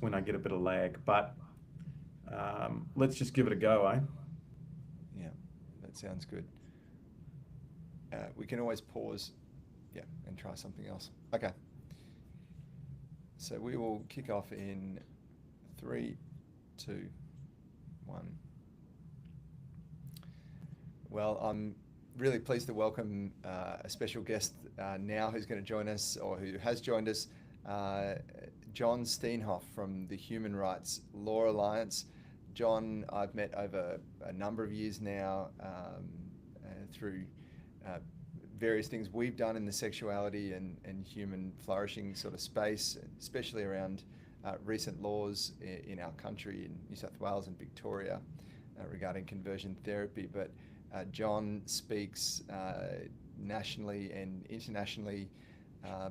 That's when I get a bit of lag. But let's just give it a go, eh? Yeah, that sounds good. We can always pause, yeah, and try something else. Okay, so we will kick off in three, two, one. Well, I'm really pleased to welcome a special guest now who's going to join us, or who has joined us, uh, John Steenhoff from the Human Rights Law Alliance. John, I've met over a number of years now through uh, various things we've done in the sexuality and human flourishing sort of space, especially around recent laws in our country, in New South Wales and Victoria, regarding conversion therapy. But John speaks nationally and internationally,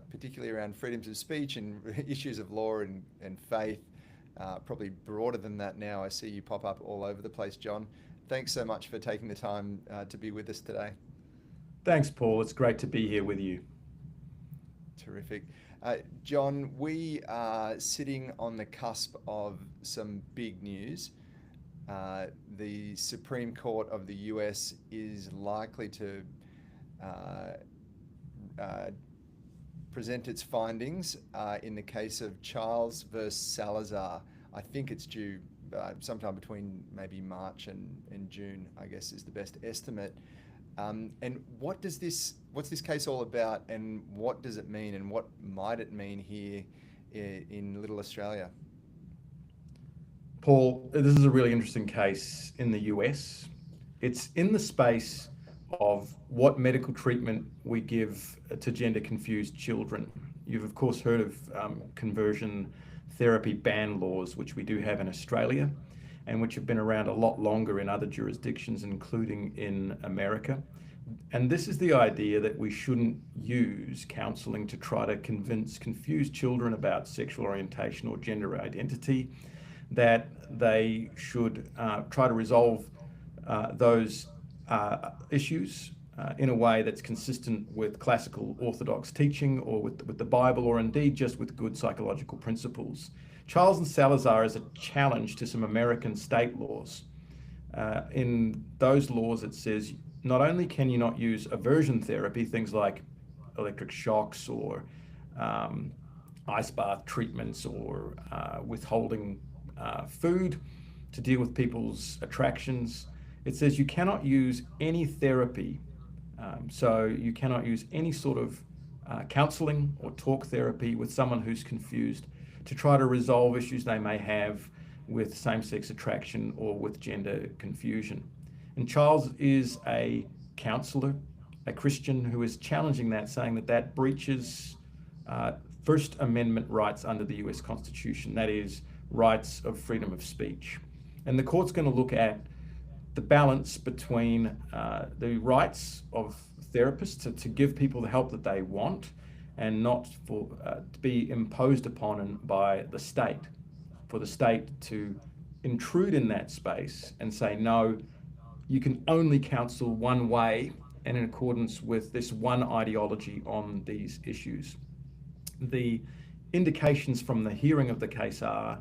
particularly around freedoms of speech and issues of law and faith. Probably broader than that now. I see you pop up all over the place, John. Thanks so much for taking the time to be with us today. Thanks, Paul. It's great to be here with you. Terrific. John, we are sitting on the cusp of some big news. The Supreme Court of the US is likely to present its findings in the case of Charles versus Salazar. I think it's due sometime between maybe March and June, I guess is the best estimate. And what's this case all about, and what does it mean, and what might it mean here in Little Australia? Paul, this is a really interesting case in the US. It's in the space of what medical treatment we give to gender confused children. You've, of course, heard of conversion therapy ban laws, which we do have in Australia, and which have been around a lot longer in other jurisdictions, including in America. And this is the idea that we shouldn't use counselling to try to convince confused children about sexual orientation or gender identity, that they should try to resolve those issues in a way that's consistent with classical orthodox teaching, or with the Bible, or indeed just with good psychological principles. Charles and Salazar is a challenge to some American state laws. In those laws, it says not only can you not use aversion therapy, things like electric shocks or ice bath treatments, or withholding food to deal with people's attractions. It says you cannot use any therapy. So you cannot use any sort of counseling or talk therapy with someone who's confused to try to resolve issues they may have with same-sex attraction or with gender confusion. And Charles is a counsellor, a Christian, who is challenging that, saying that that breaches First Amendment rights under the US Constitution, that is, rights of freedom of speech. And the court's going to look at the balance between the rights of therapists to give people the help that they want, and not for to be imposed upon by the state, for the state to intrude in that space and say, no, you can only counsel one way and in accordance with this one ideology on these issues. The indications from the hearing of the case are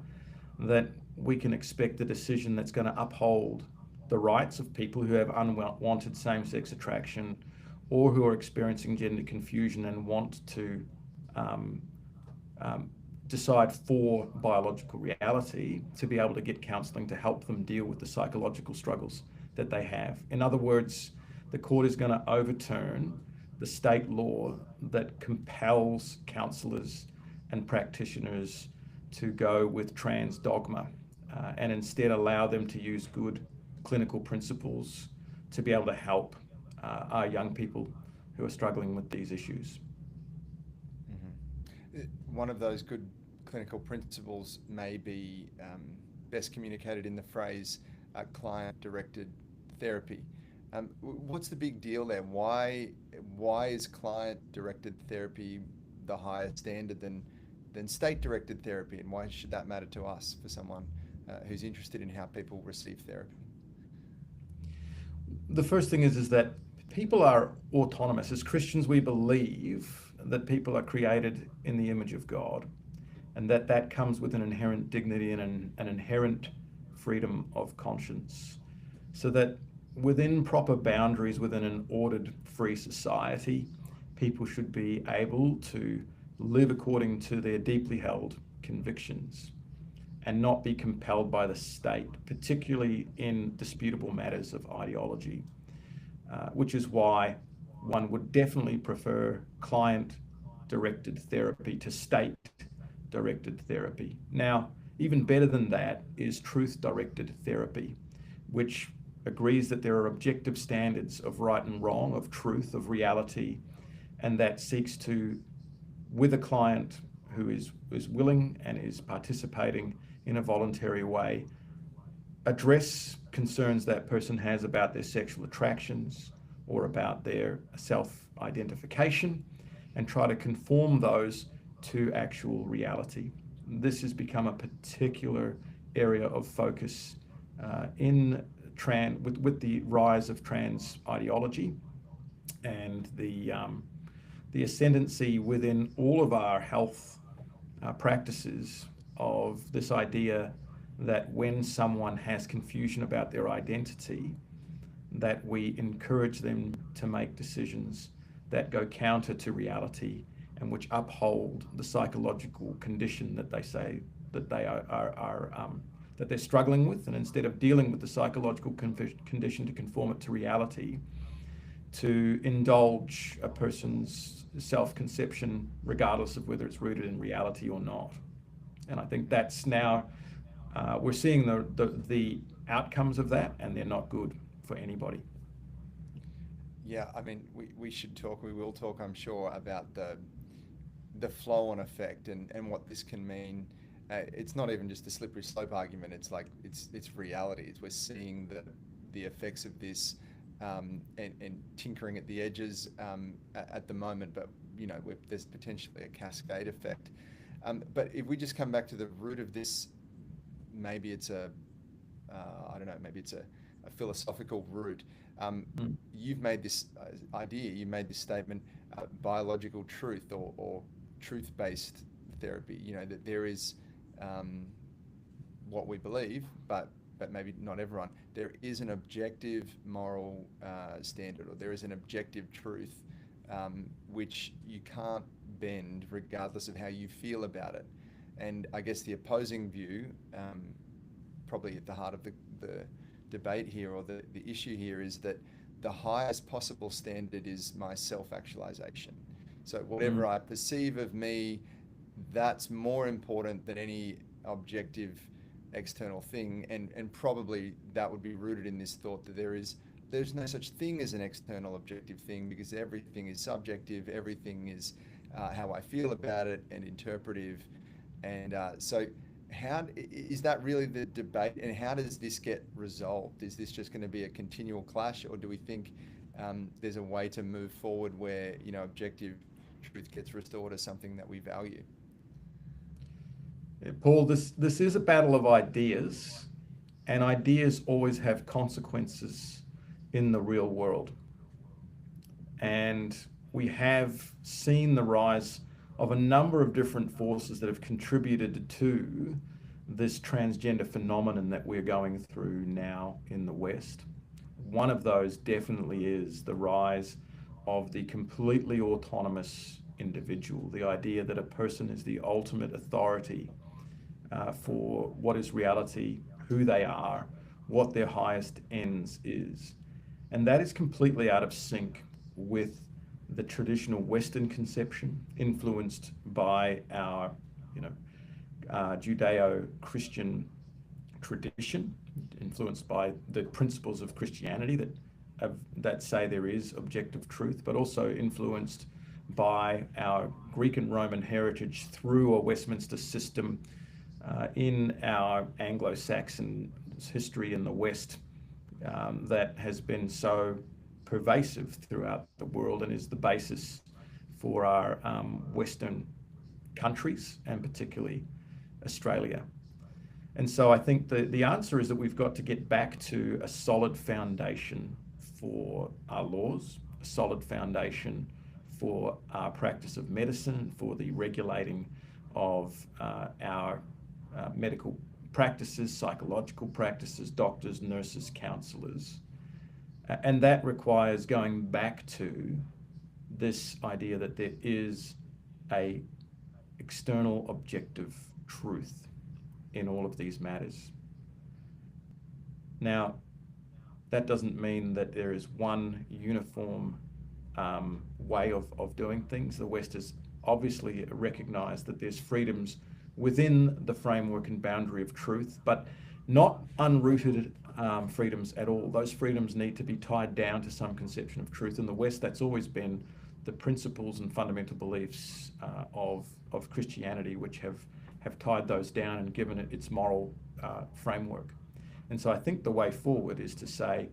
that we can expect a decision that's going to uphold the rights of people who have unwanted same-sex attraction, or who are experiencing gender confusion and want to decide for biological reality, to be able to get counselling to help them deal with the psychological struggles that they have. In other words, the court is going to overturn the state law that compels counsellors and practitioners to go with trans dogma, and instead allow them to use good clinical principles to be able to help our young people who are struggling with these issues. Mm-hmm. One of those good clinical principles may be best communicated in the phrase client-directed therapy. What's the big deal there? Why is client-directed therapy the higher standard than state-directed therapy, and why should that matter to us, for someone who's interested in how people receive therapy? The first thing is that people are autonomous. As Christians, we believe that people are created in the image of God, and that comes with an inherent dignity and an inherent freedom of conscience. So that within proper boundaries, within an ordered, free society, people should be able to live according to their deeply held convictions and not be compelled by the state, particularly in disputable matters of ideology, which is why one would definitely prefer client-directed therapy to state-directed therapy. Now, even better than that is truth-directed therapy, which agrees that there are objective standards of right and wrong, of truth, of reality, and that seeks to, with a client who is willing and is participating in a voluntary way, address concerns that person has about their sexual attractions or about their self-identification and try to conform those to actual reality. This has become a particular area of focus with the rise of trans ideology and the ascendancy within all of our health practices of this idea that when someone has confusion about their identity, that we encourage them to make decisions that go counter to reality and which uphold the psychological condition that they say that they that they're struggling with, and instead of dealing with the psychological condition to conform it to reality, to indulge a person's self-conception regardless of whether it's rooted in reality or not. And I think that's now we're seeing the outcomes of that, and they're not good for anybody. Yeah, I mean, we will talk, I'm sure, about the flow-on effect and what this can mean. It's not even just a slippery slope argument. It's like it's reality. We're seeing the effects of this and tinkering at the edges at the moment. But there's potentially a cascade effect. But if we just come back to the root of this, maybe it's I don't know. Maybe it's a philosophical root. You've made this idea. You made this statement: biological truth or truth-based therapy. That there is what we believe, but maybe not everyone. There is an objective moral standard, or there is an objective truth which you can't bend regardless of how you feel about it. And I guess the opposing view, probably at the heart of the debate here, or the issue here, is that the highest possible standard is my self-actualization. So whatever I perceive of me, that's more important than any objective external thing, and probably that would be rooted in this thought that there's no such thing as an external objective thing, because everything is subjective, everything is how I feel about it and interpretive. And so how is that really the debate, and how does this get resolved? Is this just going to be a continual clash, or do we think there's a way to move forward where objective truth gets restored as something that we value? Yeah, Paul, this is a battle of ideas, and ideas always have consequences in the real world. And we have seen the rise of a number of different forces that have contributed to this transgender phenomenon that we're going through now in the West. One of those definitely is the rise of the completely autonomous individual, the idea that a person is the ultimate authority for what is reality, who they are, what their highest ends is. And that is completely out of sync with the traditional Western conception, influenced by our, Judeo-Christian tradition, influenced by the principles of Christianity that say there is objective truth, but also influenced by our Greek and Roman heritage through a Westminster system in our Anglo-Saxon history in the West that has been so pervasive throughout the world and is the basis for our Western countries, and particularly Australia. And so I think the answer is that we've got to get back to a solid foundation for our laws, a solid foundation for our practice of medicine, for the regulating of our medical practices, psychological practices, doctors, nurses, counselors. And that requires going back to this idea that there is a external objective truth in all of these matters. Now, that doesn't mean that there is one uniform way of doing things. The West has obviously recognized that there's freedoms within the framework and boundary of truth, but not unrooted freedoms at all. Those freedoms need to be tied down to some conception of truth. In the West, that's always been the principles and fundamental beliefs of Christianity, which have tied those down and given it its moral framework. And so I think the way forward is to say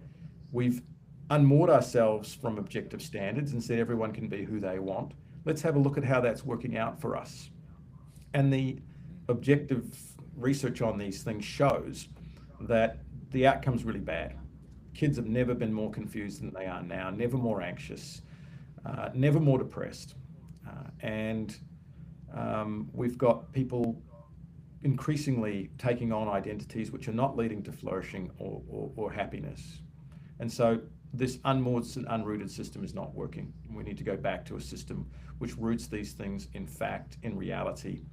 we've unmoored ourselves from objective standards and said everyone can be who they want. Let's have a look at how that's working out for us. And the objective research on these things shows that the outcome's really bad. Kids have never been more confused than they are now, never more anxious, never more depressed. And we've got people increasingly taking on identities which are not leading to flourishing or happiness. And so this unmoored and unrooted system is not working. We need to go back to a system which roots these things in fact, in reality,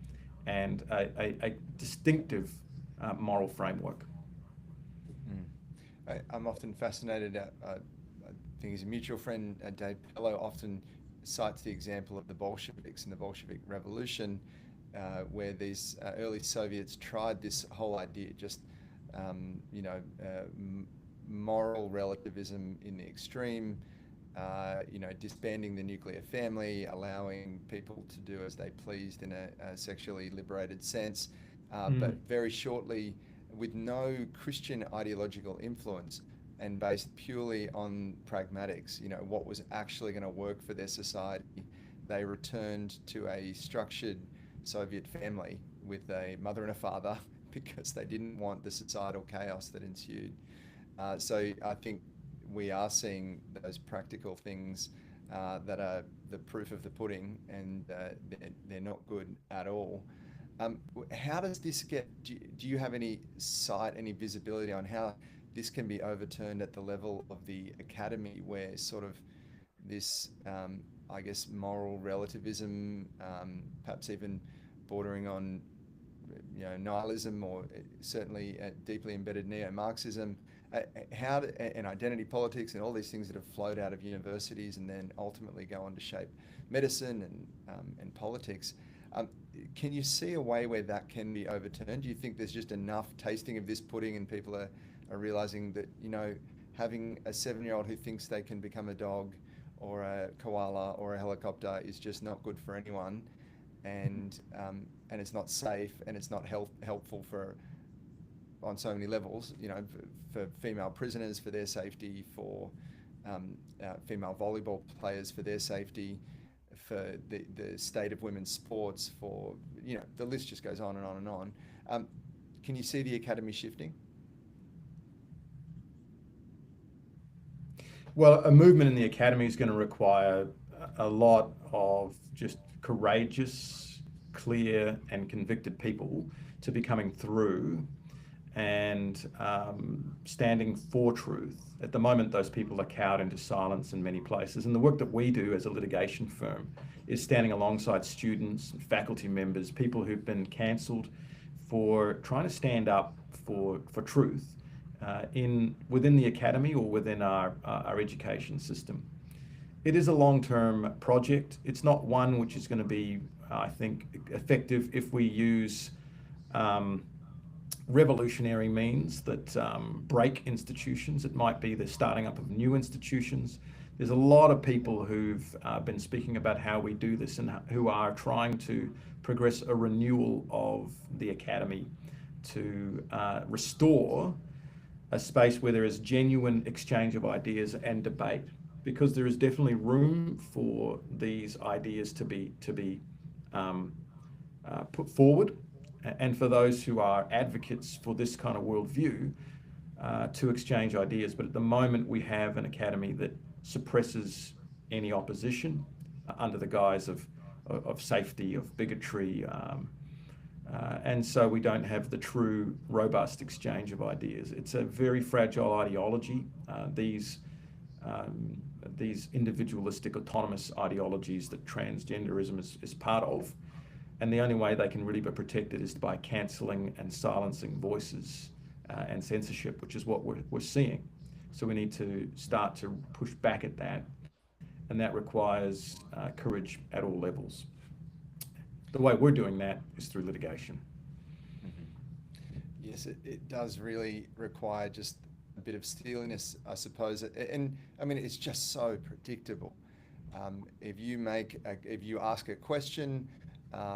and a distinctive moral framework. I'm often fascinated. I think he's a mutual friend, Dave Pello, often cites the example of the Bolsheviks and the Bolshevik Revolution, where these early Soviets tried this whole idea, just moral relativism in the extreme, disbanding the nuclear family, allowing people to do as they pleased in a sexually liberated sense, but very shortly, with no Christian ideological influence and based purely on pragmatics, what was actually going to work for their society, they returned to a structured Soviet family with a mother and a father because they didn't want the societal chaos that ensued. So I think we are seeing those practical things that are the proof of the pudding, and they're not good at all. How does this get, do you have any sight, any visibility on how this can be overturned at the level of the academy, where sort of this, moral relativism, perhaps even bordering on, nihilism, or certainly deeply embedded neo-Marxism, and identity politics and all these things that have flowed out of universities and then ultimately go on to shape medicine and politics. Can you see a way where that can be overturned? Do you think there's just enough tasting of this pudding and people are realizing that, having a 7-year-old who thinks they can become a dog or a koala or a helicopter is just not good for anyone, and it's not safe, and it's not helpful on so many levels, for female prisoners, for their safety, for female volleyball players, for their safety, for the state of women's sports, for, the list just goes on and on and on. Can you see the academy shifting? Well, a movement in the academy is going to require a lot of just courageous, clear, and convicted people to be coming through and standing for truth. At the moment, those people are cowed into silence in many places. And the work that we do as a litigation firm is standing alongside students, faculty members, people who've been cancelled for trying to stand up for truth within the academy or within our education system. It is a long-term project. It's not one which is going to be, I think, effective if we use revolutionary means that break institutions. It might be the starting up of new institutions. There's a lot of people who've been speaking about how we do this and who are trying to progress a renewal of the academy to restore a space where there is genuine exchange of ideas and debate, because there is definitely room for these ideas to be put forward, and for those who are advocates for this kind of worldview to exchange ideas. But at the moment, we have an academy that suppresses any opposition under the guise of safety, of bigotry, And so we don't have the true robust exchange of ideas. It's a very fragile ideology. These individualistic autonomous ideologies that transgenderism is part of. And the only way they can really be protected is by cancelling and silencing voices and censorship, which is what we're seeing. So we need to start to push back at that. And that requires courage at all levels. The way we're doing that is through litigation. Yes, it does really require just a bit of steeliness, I suppose. And I mean, it's just so predictable. If you ask a question,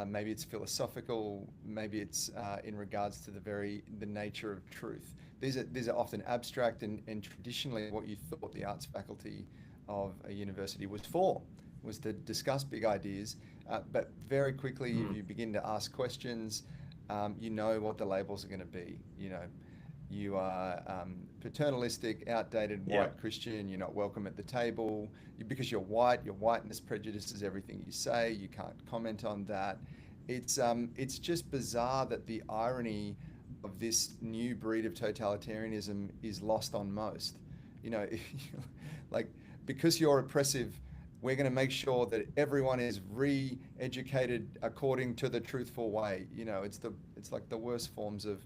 maybe it's philosophical, maybe it's in regards to the nature of truth. These are often abstract and traditionally what you thought the arts faculty of a university was to discuss big ideas. But very quickly, if you begin to ask questions, you know what the labels are going to be. You know, you are paternalistic, outdated, white Christian. You're not welcome at the table because you're white. Your whiteness prejudices everything you say. You can't comment on that. It's just bizarre that the irony of this new breed of totalitarianism is lost on most. You know, like, because you're oppressive, we're going to make sure that everyone is re-educated according to the truthful way. You know, it's like the worst forms of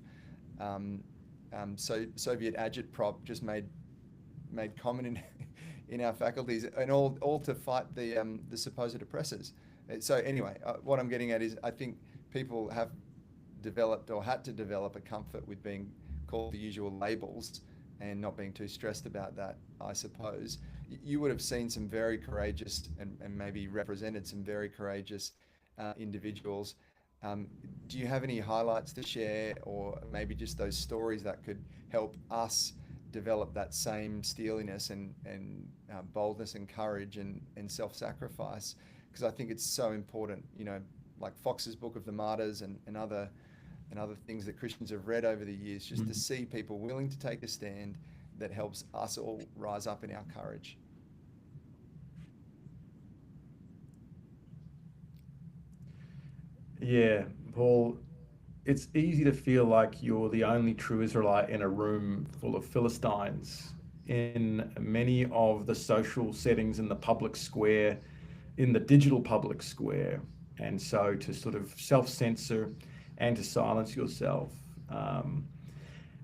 Soviet agitprop just made common in our faculties, and all to fight the supposed oppressors. So anyway, what I'm getting at is I think people have developed or had to develop a comfort with being called the usual labels and not being too stressed about that, I suppose. You would have seen some very courageous and maybe represented some very courageous individuals. Do you have any highlights to share, or maybe just those stories that could help us develop that same steeliness and boldness and courage and self-sacrifice? Because I think it's so important, you know, like Fox's Book of the Martyrs and other things that Christians have read over the years, just to see people willing to take a stand that helps us all rise up in our courage. Yeah, Paul, it's easy to feel like you're the only true Israelite in a room full of Philistines. In many of the social settings in the public square, in the digital public square. And so to sort of self-censor and to silence yourself.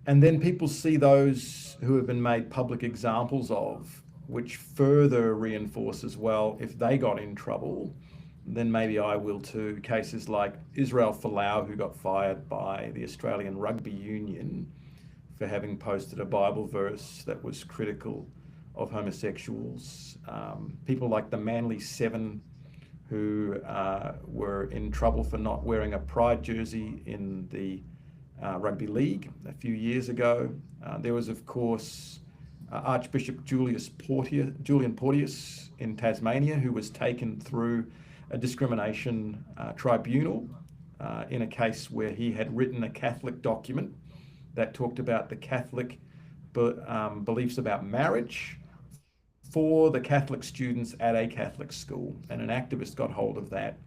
And then people see those who have been made public examples of, which further reinforces, well, if they got in trouble, then maybe I will too. Cases like Israel Folau, who got fired by the Australian Rugby Union for having posted a Bible verse that was critical of homosexuals. People like the Manly Seven, who were in trouble for not wearing a pride jersey in the rugby league a few years ago. There was, of course, Archbishop Julian Porteous in Tasmania, who was taken through a discrimination tribunal in a case where he had written a Catholic document that talked about the Catholic beliefs about marriage for the Catholic students at a Catholic school. And an activist got hold of that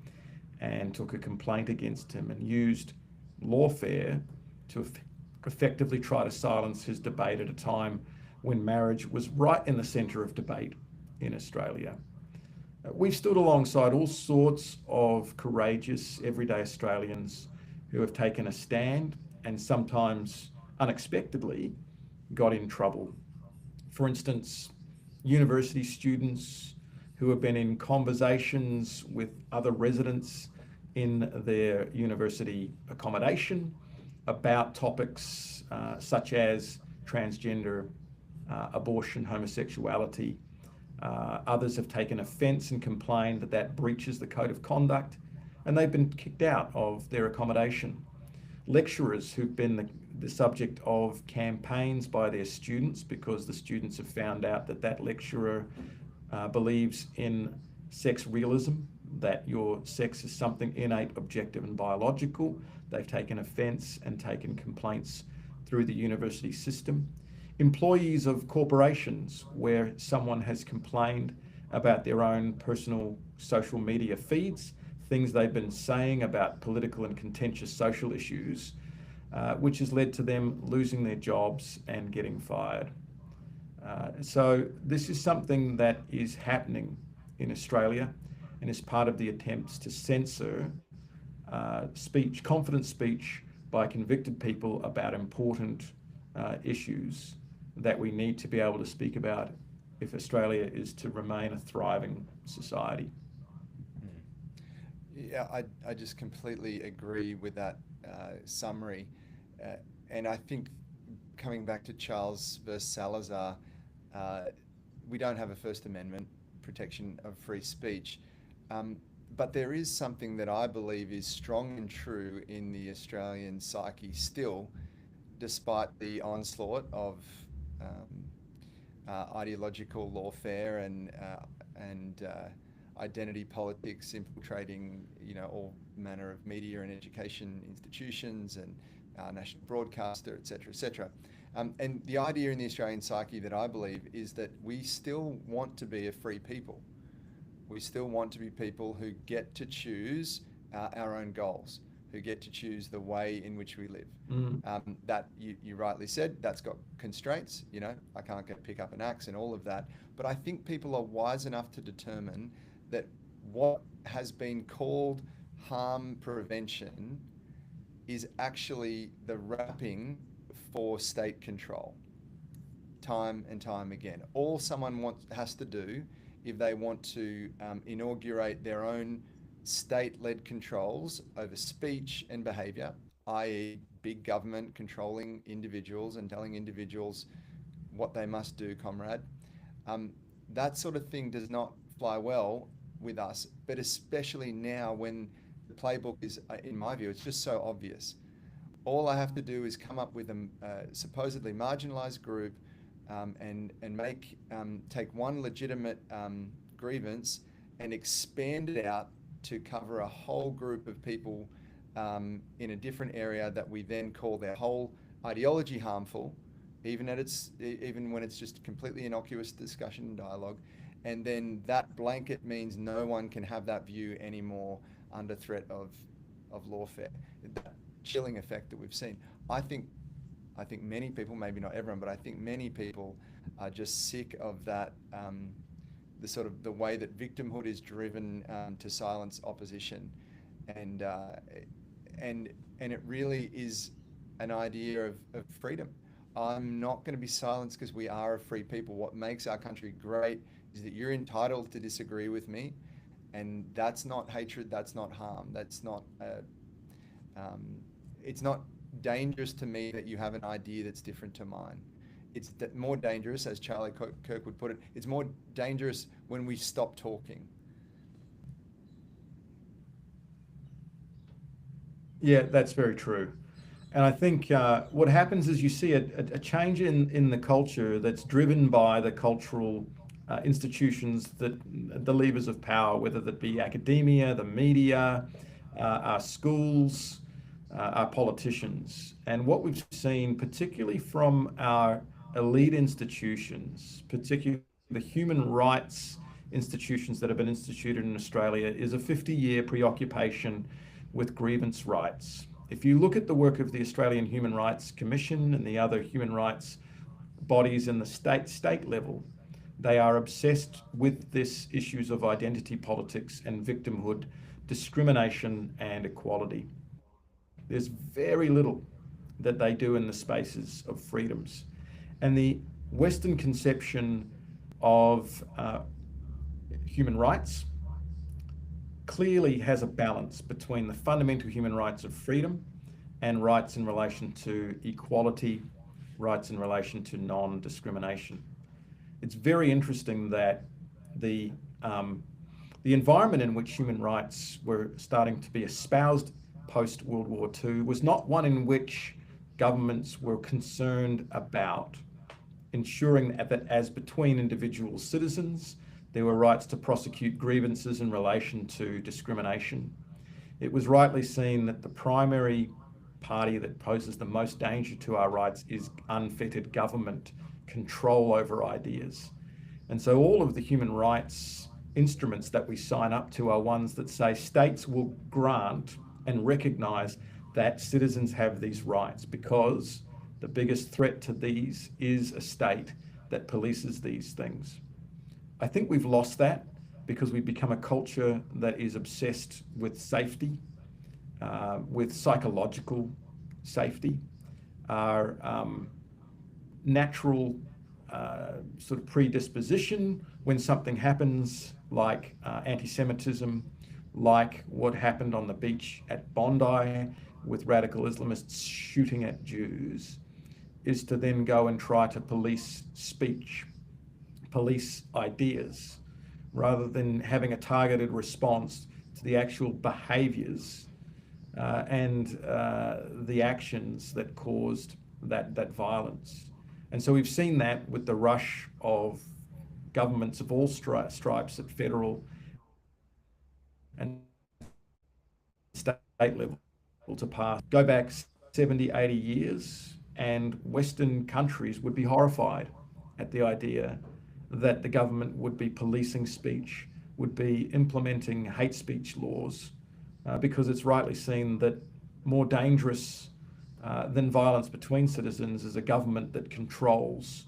and took a complaint against him and used lawfare to effectively try to silence his debate at a time when marriage was right in the centre of debate in Australia. We've stood alongside all sorts of courageous everyday Australians who have taken a stand and sometimes unexpectedly got in trouble. For instance, university students who have been in conversations with other residents in their university accommodation about topics such as transgender, abortion, homosexuality. Others have taken offence and complained that that breaches the code of conduct, and they've been kicked out of their accommodation. Lecturers who've been the subject of campaigns by their students because the students have found out that that lecturer believes in sex realism, that your sex is something innate, objective and biological. They've taken offence and taken complaints through the university system. Employees of corporations where someone has complained about their own personal social media feeds, things they've been saying about political and contentious social issues, which has led to them losing their jobs and getting fired. So this is something that is happening in Australia and is part of the attempts to censor speech, confident speech by convicted people about important issues that we need to be able to speak about if Australia is to remain a thriving society. Yeah, I just completely agree with that summary. And I think coming back to Charles versus Salazar, we don't have a First Amendment protection of free speech. But there is something that I believe is strong and true in the Australian psyche still, despite the onslaught of ideological lawfare and identity politics infiltrating, all manner of media and education institutions and national broadcaster, etc., etc. And the idea in the Australian psyche that I believe is that we still want to be a free people. We still want to be people who get to choose our own goals, who get to choose the way in which we live. That you rightly said, that's got constraints. I can't pick up an axe and all of that. But I think people are wise enough to determine that what has been called harm prevention is actually the wrapping for state control, time and time again. All someone has to do if they want to inaugurate their own state-led controls over speech and behaviour, i.e. big government controlling individuals and telling individuals what they must do, comrade. That sort of thing does not fly well with us, but especially now when the playbook is, in my view, it's just so obvious. All I have to do is come up with a supposedly marginalised group and take one legitimate grievance and expand it out to cover a whole group of people in a different area that we then call their whole ideology harmful, even when it's just completely innocuous discussion and dialogue. And then that blanket means no one can have that view anymore under threat of lawfare. That chilling effect that we've seen. I think many people, maybe not everyone, but I think many people are just sick of that, the way that victimhood is driven to silence opposition, and it really is an idea of freedom. I'm not going to be silenced because we are a free people. What makes our country great is that you're entitled to disagree with me, and that's not hatred, that's not harm, that's not it's not dangerous to me that you have an idea that's different to mine. It's more dangerous, as Charlie Kirk would put it, it's more dangerous when we stop talking. Yeah, that's very true. And I think what happens is you see a change in the culture that's driven by the cultural institutions, the levers of power, whether that be academia, the media, our schools, our politicians. And what we've seen, particularly from our elite institutions, particularly the human rights institutions that have been instituted in Australia, is a 50-year preoccupation with grievance rights. If you look at the work of the Australian Human Rights Commission and the other human rights bodies in the state level, they are obsessed with this issues of identity politics and victimhood, discrimination and equality. There's very little that they do in the spaces of freedoms. And the Western conception of human rights clearly has a balance between the fundamental human rights of freedom and rights in relation to equality, rights in relation to non-discrimination. It's very interesting that the environment in which human rights were starting to be espoused post-World War II was not one in which governments were concerned about ensuring that as between individual citizens, there were rights to prosecute grievances in relation to discrimination. It was rightly seen that the primary party that poses the most danger to our rights is unfettered government control over ideas. And so all of the human rights instruments that we sign up to are ones that say states will grant and recognize that citizens have these rights, because the biggest threat to these is a state that polices these things. I think we've lost that because we've become a culture that is obsessed with safety, with psychological safety. Our natural sort of predisposition when something happens, like anti-Semitism, like what happened on the beach at Bondi with radical Islamists shooting at Jews, is to then go and try to police speech, police ideas, rather than having a targeted response to the actual behaviors and the actions that caused that violence. And so we've seen that with the rush of governments of all stripes at federal and state level to pass. Go back 70, 80 years, and Western countries would be horrified at the idea that the government would be policing speech, would be implementing hate speech laws, because it's rightly seen that more dangerous than violence between citizens is a government that controls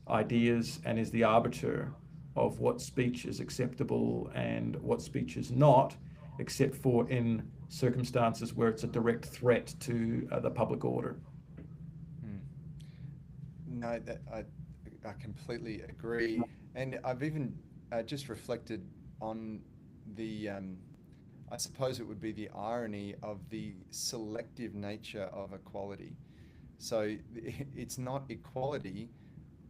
ideas and is the arbiter of what speech is acceptable and what speech is not, except for in circumstances where it's a direct threat to the public order. No, I completely agree. And I've even just reflected on the, I suppose it would be the irony of the selective nature of equality. So it's not equality,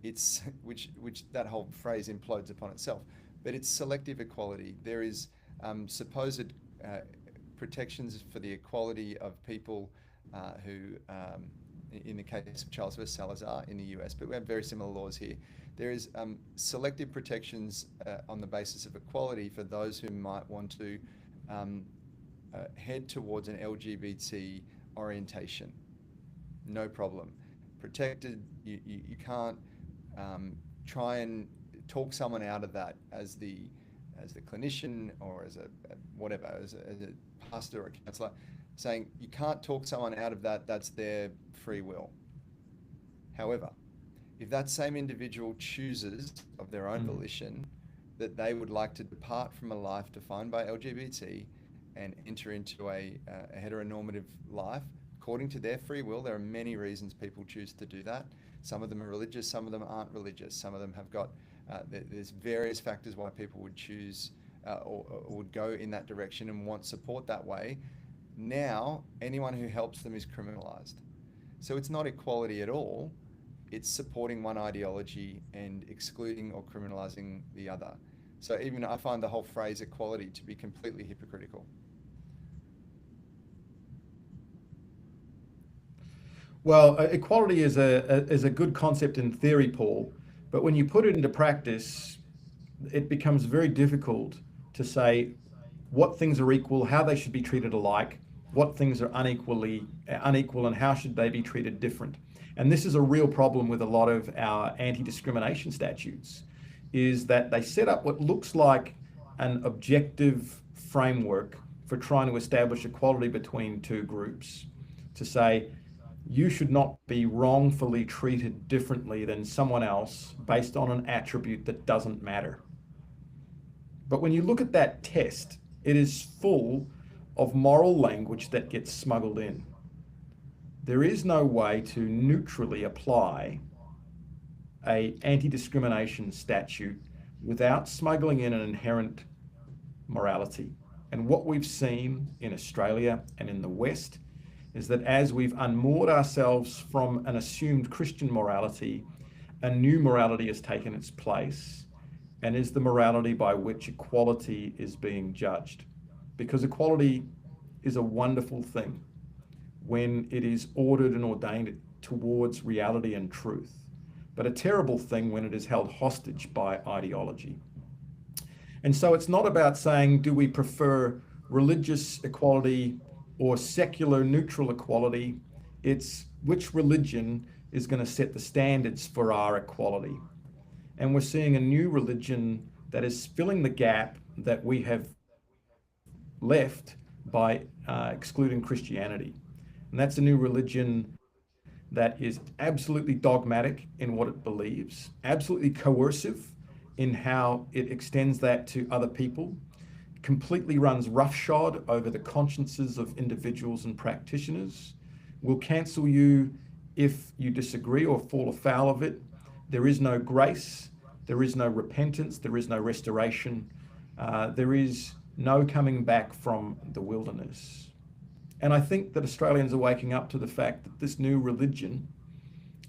it's which that whole phrase implodes upon itself, but it's selective equality. There is supposed protections for the equality of people who, in the case of Charles v. Salazar in the US, but we have very similar laws here. There is selective protections on the basis of equality for those who might want to head towards an LGBT orientation. No problem. Protected, you can't try and talk someone out of that as the clinician or as a whatever, as a pastor or a counselor, saying you can't talk someone out of that, that's their free will. However, if that same individual chooses of their own volition that they would like to depart from a life defined by LGBT and enter into a heteronormative life, according to their free will, there are many reasons people choose to do that. Some of them are religious, some of them aren't religious, some of them have got, there's various factors why people would choose or would go in that direction and want support that way. Now, anyone who helps them is criminalized. So it's not equality at all. It's supporting one ideology and excluding or criminalizing the other. So even I find the whole phrase equality to be completely hypocritical. Well, equality is a good concept in theory, Paul, but when you put it into practice, it becomes very difficult to say what things are equal, how they should be treated alike, what things are unequal, and how should they be treated different. And this is a real problem with a lot of our anti-discrimination statutes, is that they set up what looks like an objective framework for trying to establish equality between two groups, to say you should not be wrongfully treated differently than someone else based on an attribute that doesn't matter. But when you look at that test, it is full of moral language that gets smuggled in. There is no way to neutrally apply an anti-discrimination statute without smuggling in an inherent morality. And what we've seen in Australia and in the West is that as we've unmoored ourselves from an assumed Christian morality, a new morality has taken its place, and is the morality by which equality is being judged. Because equality is a wonderful thing when it is ordered and ordained towards reality and truth, but a terrible thing when it is held hostage by ideology. And so it's not about saying, do we prefer religious equality or secular neutral equality? It's which religion is going to set the standards for our equality. And we're seeing a new religion that is filling the gap that we have left by excluding Christianity. And that's a new religion that is absolutely dogmatic in what it believes, absolutely coercive in how it extends that to other people, completely runs roughshod over the consciences of individuals and practitioners, will cancel you if you disagree or fall afoul of it. There is no grace, there is no repentance, there is no restoration, there is no coming back from the wilderness. And I think that Australians are waking up to the fact that this new religion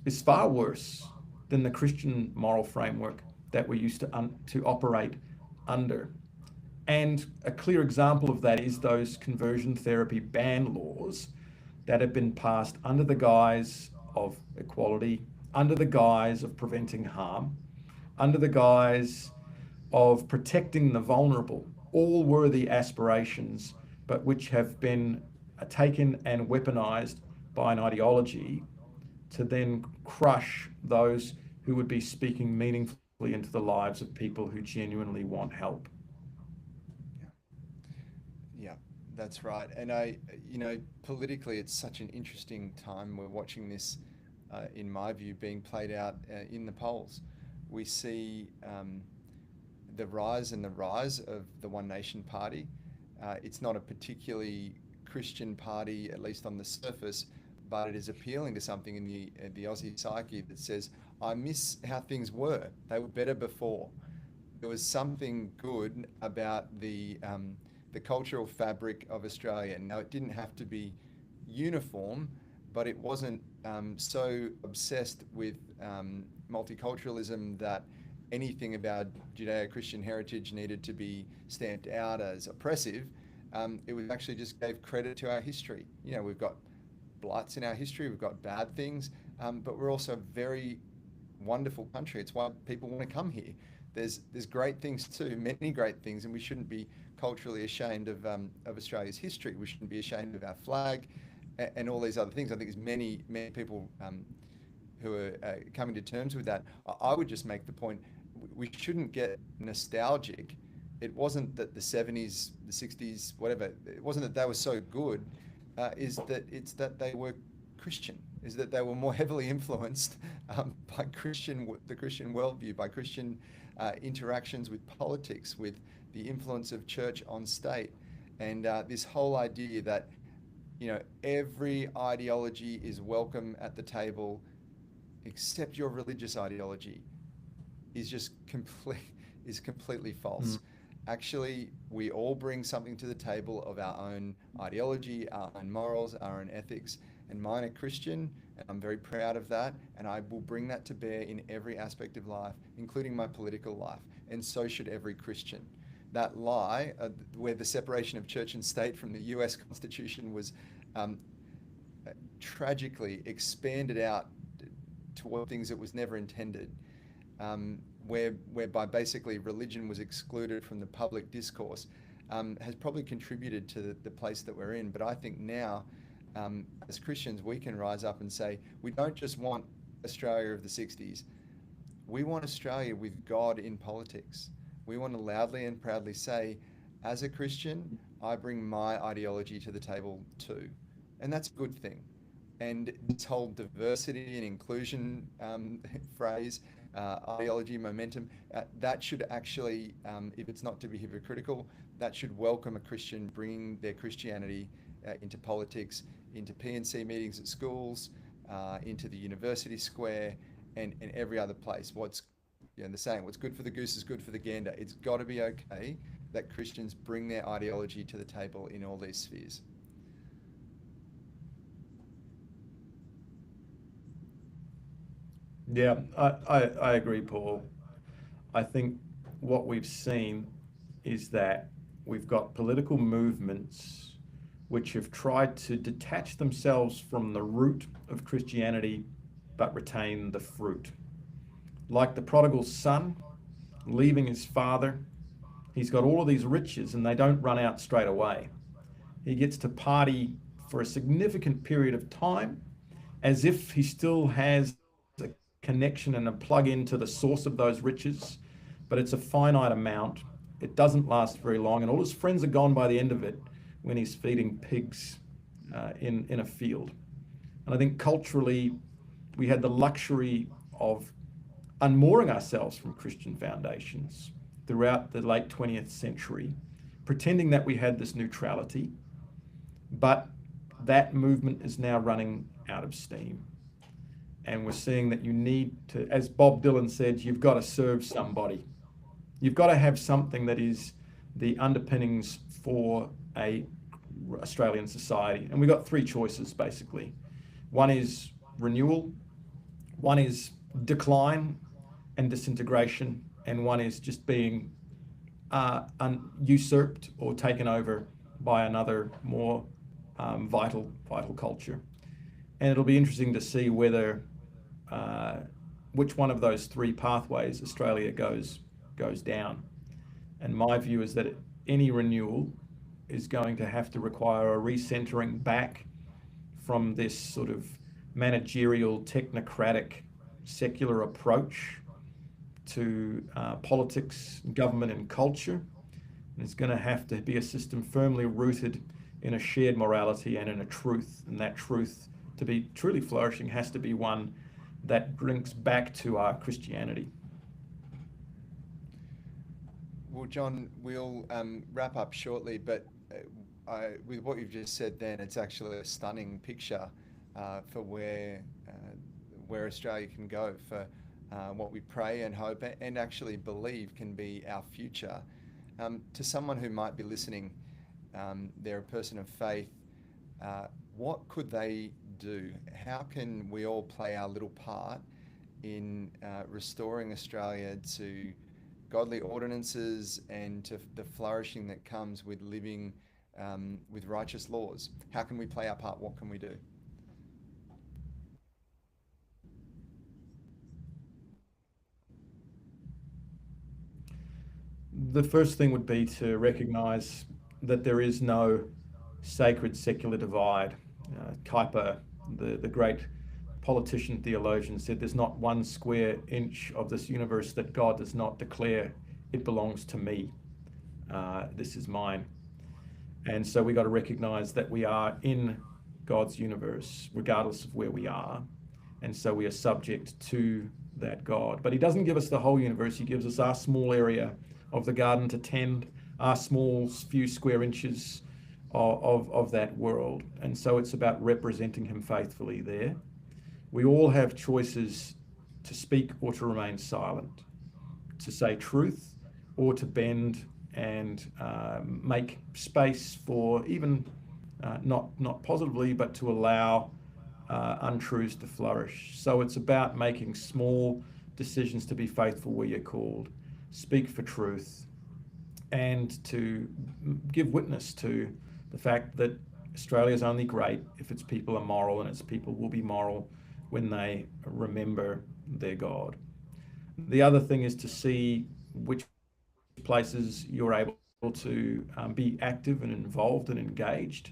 is far worse than the Christian moral framework that we used to operate under. And a clear example of that is those conversion therapy ban laws that have been passed under the guise of equality, under the guise of preventing harm, under the guise of protecting the vulnerable, all worthy aspirations, but which have been taken and weaponized by an ideology to then crush those who would be speaking meaningfully into the lives of people who genuinely want help. Yeah, that's right. And politically, it's such an interesting time. We're watching this, in my view, being played out in the polls. We see the rise of the One Nation Party. It's not a particularly Christian party, at least on the surface, but it is appealing to something in the Aussie psyche that says, I miss how things were. They were better before. There was something good about the cultural fabric of Australia. Now, it didn't have to be uniform, but it wasn't so obsessed with multiculturalism that anything about Judeo-Christian heritage needed to be stamped out as oppressive. It was actually just gave credit to our history. We've got blights in our history, we've got bad things, but we're also a very wonderful country. It's why people want to come here. There's great things too, many great things, and we shouldn't be culturally ashamed of Australia's history. We shouldn't be ashamed of our flag and all these other things. I think there's many people who are coming to terms with that. I would just make the point, we shouldn't get nostalgic. It wasn't that the 70s, the 60s, whatever, it wasn't that they were so good, it's that they were Christian, is that they were more heavily influenced by the Christian worldview, by Christian interactions with politics, with the influence of church on state. And this whole idea that, every ideology is welcome at the table except your religious ideology is just completely false. Actually, we all bring something to the table of our own ideology, our own morals, our own ethics, and mine are Christian, and I'm very proud of that, and I will bring that to bear in every aspect of life, including my political life, and so should every Christian. That lie, where the separation of church and state from the US Constitution was tragically expanded out toward things it was never intended, whereby basically religion was excluded from the public discourse, has probably contributed to the place that we're in. But I think now, as Christians, we can rise up and say, we don't just want Australia of the 60s, we want Australia with God in politics. We want to loudly and proudly say, as a Christian, I bring my ideology to the table too. And that's a good thing. And this whole diversity and inclusion phrase, ideology, momentum, that should actually, if it's not to be hypocritical, that should welcome a Christian bringing their Christianity into politics, into P&C meetings at schools, into the university square, and every other place. The saying, what's good for the goose is good for the gander. It's got to be okay that Christians bring their ideology to the table in all these spheres. Yeah, I agree, Paul. I think what we've seen is that we've got political movements which have tried to detach themselves from the root of Christianity but retain the fruit. Like the prodigal son leaving his father, he's got all of these riches and they don't run out straight away. He gets to party for a significant period of time as if he still has a connection and a plug in to the source of those riches, but it's a finite amount it doesn't last very long, and all his friends are gone by the end of it when he's feeding pigs in a field. And I think culturally, we had the luxury of unmooring ourselves from Christian foundations throughout the late 20th century, pretending that we had this neutrality, but that movement is now running out of steam. And we're seeing that you need to, as Bob Dylan said, you've got to serve somebody. You've got to have something that is the underpinnings for a Australian society. And we've got three choices, basically. One is renewal, one is decline and disintegration, and one is just being usurped or taken over by another more vital culture. And it'll be interesting to see whether which one of those three pathways Australia goes down. And my view is that any renewal is going to have to require a recentering back from this sort of managerial, technocratic, secular approach to politics, government, and culture. And it's going to have to be a system firmly rooted in a shared morality and in a truth. And that truth, to be truly flourishing, has to be one that brings back to our Christianity. Well, John, we'll wrap up shortly, but with what you've just said then, it's actually a stunning picture for where Australia can go, for what we pray and hope and actually believe can be our future. To someone who might be listening, they're a person of faith, what could they do? How can we all play our little part in restoring Australia to godly ordinances and to the flourishing that comes with living with righteous laws? How can we play our part? What can we do? The first thing would be to recognize that there is no sacred secular divide. Kuyper, the great politician theologian, said there's not one square inch of this universe that God does not declare it belongs to me. This is mine. And so we got to recognize that we are in God's universe, regardless of where we are. And so we are subject to that God. But he doesn't give us the whole universe. He gives us our small area of the garden to tend, our small few square inches of that world. And so it's about representing him faithfully there. We all have choices to speak or to remain silent, to say truth or to bend and make space for even not positively, but to allow untruths to flourish. So it's about making small decisions to be faithful where you're called, speak for truth, and to give witness to the fact that Australia is only great if its people are moral, and its people will be moral when they remember their God. The other thing is to see which places you're able to be active and involved and engaged.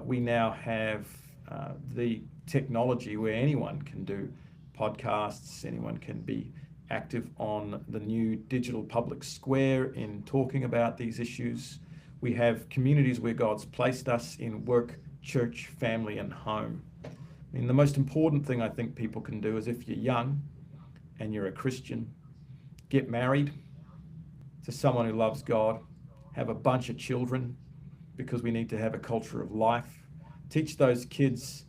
We now have the technology where anyone can do podcasts, anyone can be active on the new digital public square in talking about these issues. We have communities where God's placed us in work, church, family, and home. I mean, the most important thing I think people can do is, if you're young and you're a Christian, get married to someone who loves God, have a bunch of children, because we need to have a culture of life. Teach those kids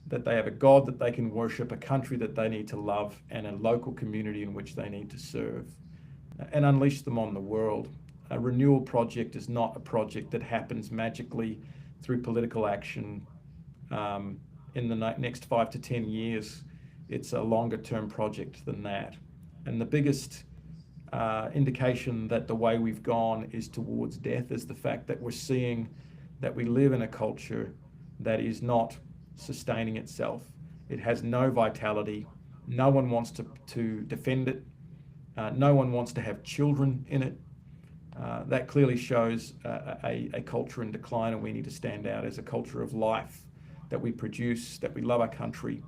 that they have a God that they can worship, a country that they need to love, and a local community in which they need to serve, and unleash them on the world. A renewal project is not a project that happens magically through political action in the next 5 to 10 years. It's a longer term project than that. And the biggest indication that the way we've gone is towards death is the fact that we're seeing that we live in a culture that is not sustaining itself. It has no vitality. No one wants to defend it. No one wants to have children in it. That clearly shows a culture in decline, and we need to stand out as a culture of life, that we produce, that we love our country,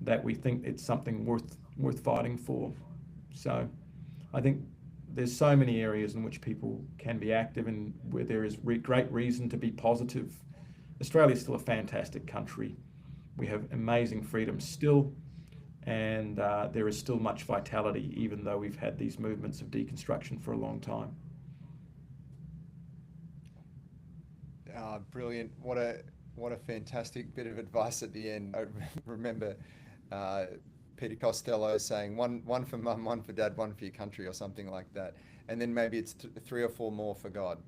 that we think it's something worth fighting for. So I think there's so many areas in which people can be active and where there is great reason to be positive. Australia is still a fantastic country. We have amazing freedom still, and there is still much vitality, even though we've had these movements of deconstruction for a long time. Brilliant! What a fantastic bit of advice at the end. I remember uh, Peter Costello saying one for mum, one for dad, one for your country, or something like that. And then maybe it's three or four more for God.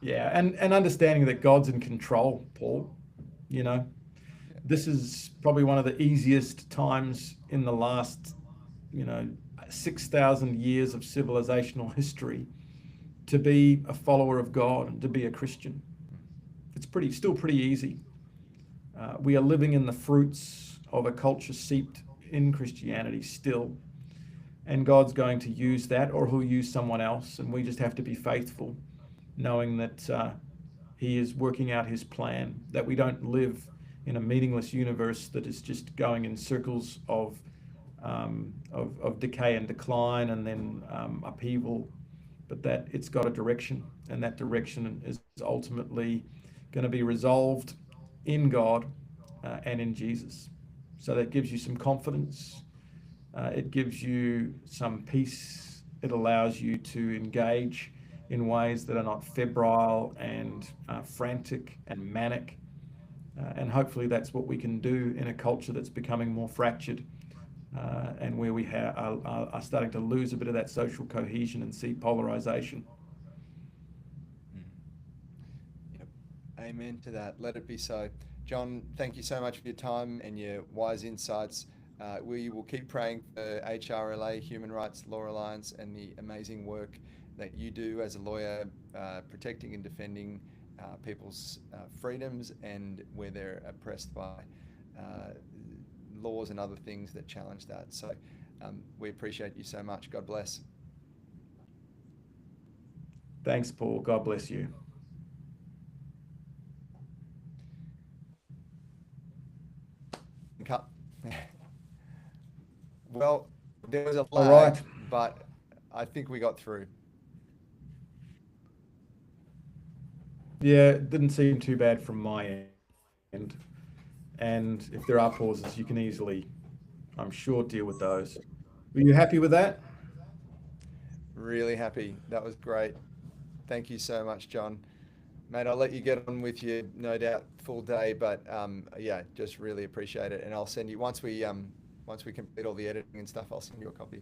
Yeah, and understanding that God's in control, Paul. You know, Yeah. this is probably one of the easiest times in the last, you know, 6,000 years of civilizational history to be a follower of God and to be a Christian. It's still pretty easy. We are living in the fruits of a culture steeped in Christianity still, and God's going to use that, or He'll use someone else, and we just have to be faithful, knowing that He is working out His plan. That we don't live in a meaningless universe that is just going in circles of decay and decline, and then upheaval, but that it's got a direction, and that direction is ultimately going to be resolved in God and in Jesus. So that gives you some confidence. It gives you some peace. It allows you to engage in ways that are not febrile and frantic and manic. And hopefully that's what we can do in a culture that's becoming more fractured, and where we are starting to lose a bit of that social cohesion and see polarization. Mm. Yep. Amen to that. Let it be so. John, thank you so much for your time and your wise insights. We will keep praying for HRLA, Human Rights Law Alliance, and the amazing work that you do as a lawyer, protecting and defending people's freedoms, and where they're oppressed by uh, laws and other things that challenge that. So we appreciate you so much. God bless. Thanks, Paul. God bless you. Cut. Well, there was a All right. lag, but I think we got through. Yeah, it didn't seem too bad from my end. And if there are pauses, you can easily, I'm sure, deal with those. Were you happy with that? Really happy. That was great. Thank you so much, John. Mate, I'll let you get on with your no doubt full day, but yeah, just really appreciate it. And I'll send you once we complete all the editing and stuff, I'll send you a copy.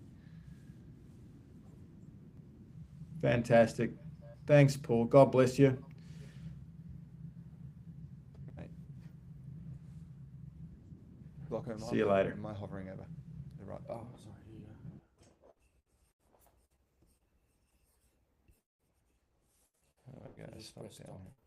Fantastic. Thanks, Paul. God bless you. Mate. Block, See you later. am I hovering over the right? Oh, sorry. Here you go. Oh, I gotta stop down here.